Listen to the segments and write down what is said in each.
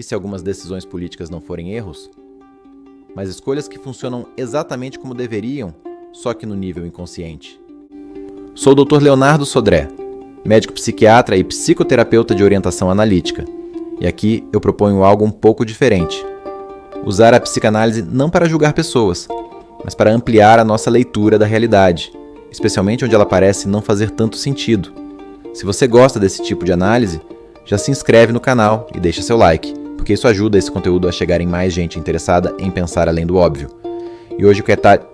E se algumas decisões políticas não forem erros? Mas escolhas que funcionam exatamente como deveriam, só que no nível inconsciente. Sou o Dr. Leonardo Sodré, médico psiquiatra e psicoterapeuta de orientação analítica. E aqui eu proponho algo um pouco diferente. Usar a psicanálise não para julgar pessoas, mas para ampliar a nossa leitura da realidade, especialmente onde ela parece não fazer tanto sentido. Se você gosta desse tipo de análise, já se inscreve no canal e deixa seu like, porque isso ajuda esse conteúdo a chegar em mais gente interessada em pensar além do óbvio. E hoje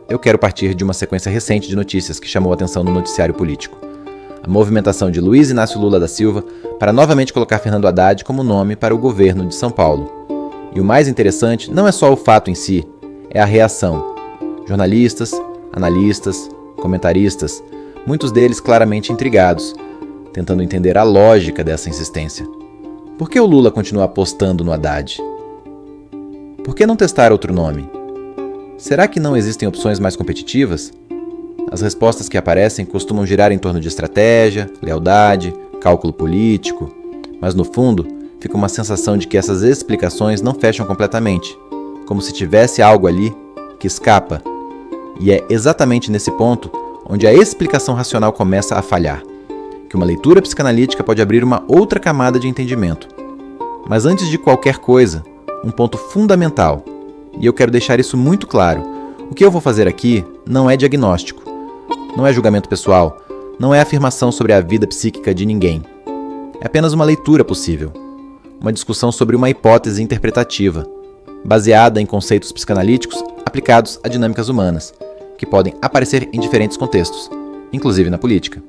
eu quero partir de uma sequência recente de notícias que chamou a atenção no noticiário político. A movimentação de Luiz Inácio Lula da Silva para novamente colocar Fernando Haddad como nome para o governo de São Paulo. E o mais interessante não é só o fato em si, é a reação. Jornalistas, analistas, comentaristas, muitos deles claramente intrigados, tentando entender a lógica dessa insistência. Por que o Lula continua apostando no Haddad? Por que não testar outro nome? Será que não existem opções mais competitivas? As respostas que aparecem costumam girar em torno de estratégia, lealdade, cálculo político, mas no fundo fica uma sensação de que essas explicações não fecham completamente, como se tivesse algo ali que escapa. E é exatamente nesse ponto onde a explicação racional começa a falhar, que uma leitura psicanalítica pode abrir uma outra camada de entendimento. Mas antes de qualquer coisa, um ponto fundamental, e eu quero deixar isso muito claro: o que eu vou fazer aqui não é diagnóstico, não é julgamento pessoal, não é afirmação sobre a vida psíquica de ninguém. É apenas uma leitura possível, uma discussão sobre uma hipótese interpretativa, baseada em conceitos psicanalíticos aplicados a dinâmicas humanas, que podem aparecer em diferentes contextos, inclusive na política.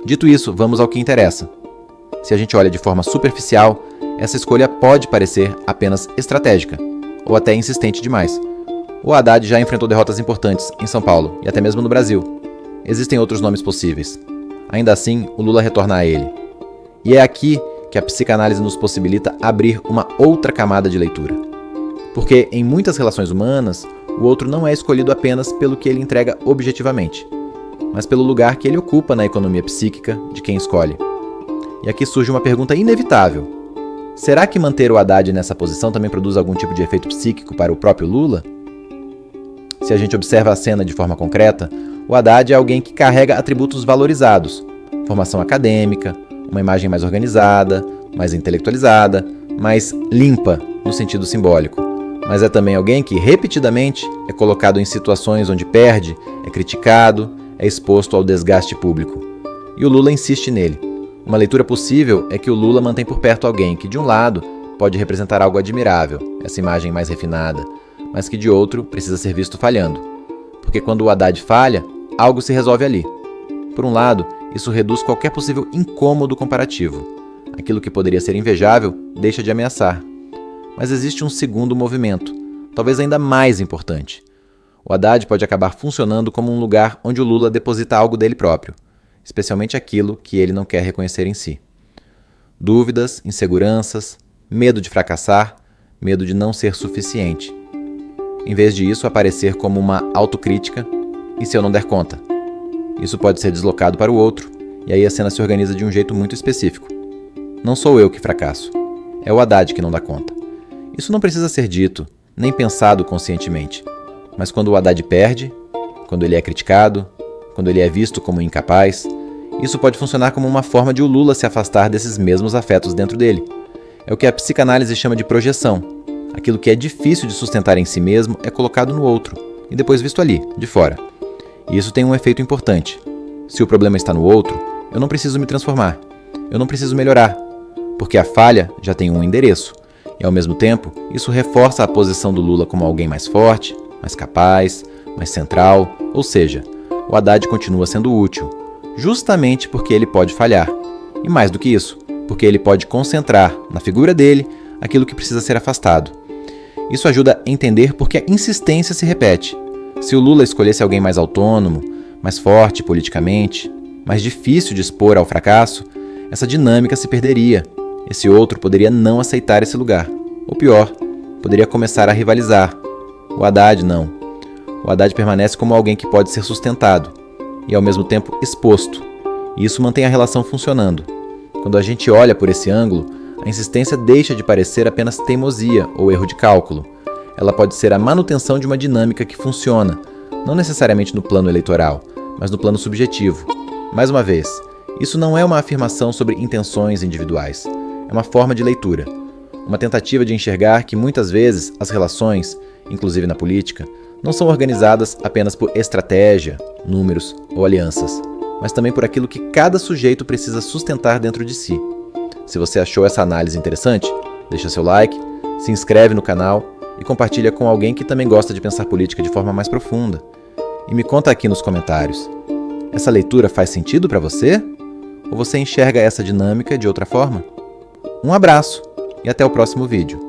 Dito isso, vamos ao que interessa. Se a gente olha de forma superficial, essa escolha pode parecer apenas estratégica, ou até insistente demais. O Haddad já enfrentou derrotas importantes em São Paulo e até mesmo no Brasil. Existem outros nomes possíveis. Ainda assim, o Lula retorna a ele. E é aqui que a psicanálise nos possibilita abrir uma outra camada de leitura. Porque em muitas relações humanas, o outro não é escolhido apenas pelo que ele entrega objetivamente, mas pelo lugar que ele ocupa na economia psíquica de quem escolhe. E aqui surge uma pergunta inevitável. Será que manter o Haddad nessa posição também produz algum tipo de efeito psíquico para o próprio Lula? Se a gente observa a cena de forma concreta, o Haddad é alguém que carrega atributos valorizados: formação acadêmica, uma imagem mais organizada, mais intelectualizada, mais limpa no sentido simbólico. Mas é também alguém que, repetidamente, é colocado em situações onde perde, é criticado, é exposto ao desgaste público. E o Lula insiste nele. Uma leitura possível é que o Lula mantém por perto alguém que, de um lado, pode representar algo admirável, essa imagem mais refinada, mas que, de outro, precisa ser visto falhando. Porque quando o Haddad falha, algo se resolve ali. Por um lado, isso reduz qualquer possível incômodo comparativo. Aquilo que poderia ser invejável deixa de ameaçar. Mas existe um segundo movimento, talvez ainda mais importante. O Haddad pode acabar funcionando como um lugar onde o Lula deposita algo dele próprio, especialmente aquilo que ele não quer reconhecer em si. Dúvidas, inseguranças, medo de fracassar, medo de não ser suficiente. Em vez disso, aparecer como uma autocrítica: e se eu não der conta? Isso pode ser deslocado para o outro, e aí a cena se organiza de um jeito muito específico. Não sou eu que fracasso, é o Haddad que não dá conta. Isso não precisa ser dito, nem pensado conscientemente. Mas quando o Haddad perde, quando ele é criticado, quando ele é visto como incapaz, isso pode funcionar como uma forma de o Lula se afastar desses mesmos afetos dentro dele. É o que a psicanálise chama de projeção. Aquilo que é difícil de sustentar em si mesmo é colocado no outro, e depois visto ali, de fora. E isso tem um efeito importante. Se o problema está no outro, eu não preciso me transformar, eu não preciso melhorar, porque a falha já tem um endereço. E, ao mesmo tempo, isso reforça a posição do Lula como alguém mais forte, mais capaz, mais central, ou seja, o Haddad continua sendo útil, justamente porque ele pode falhar. E mais do que isso, porque ele pode concentrar na figura dele aquilo que precisa ser afastado. Isso ajuda a entender por que a insistência se repete. Se o Lula escolhesse alguém mais autônomo, mais forte politicamente, mais difícil de expor ao fracasso, essa dinâmica se perderia. Esse outro poderia não aceitar esse lugar. Ou pior, poderia começar a rivalizar. O Haddad não. O Haddad permanece como alguém que pode ser sustentado e, ao mesmo tempo, exposto. E isso mantém a relação funcionando. Quando a gente olha por esse ângulo, a a insistência deixa de parecer apenas teimosia ou erro de cálculo. Ela pode ser a manutenção de uma dinâmica que funciona, não necessariamente no plano eleitoral, mas no plano subjetivo. Mais uma vez, isso não é uma afirmação sobre intenções individuais. É uma forma de leitura. Uma tentativa de enxergar que muitas vezes as relações, inclusive na política, não são organizadas apenas por estratégia, números ou alianças, mas também por aquilo que cada sujeito precisa sustentar dentro de si. Se você achou essa análise interessante, deixa seu like, se inscreve no canal e compartilha com alguém que também gosta de pensar política de forma mais profunda. E me conta aqui nos comentários, essa leitura faz sentido para você? Ou você enxerga essa dinâmica de outra forma? Um abraço e até o próximo vídeo.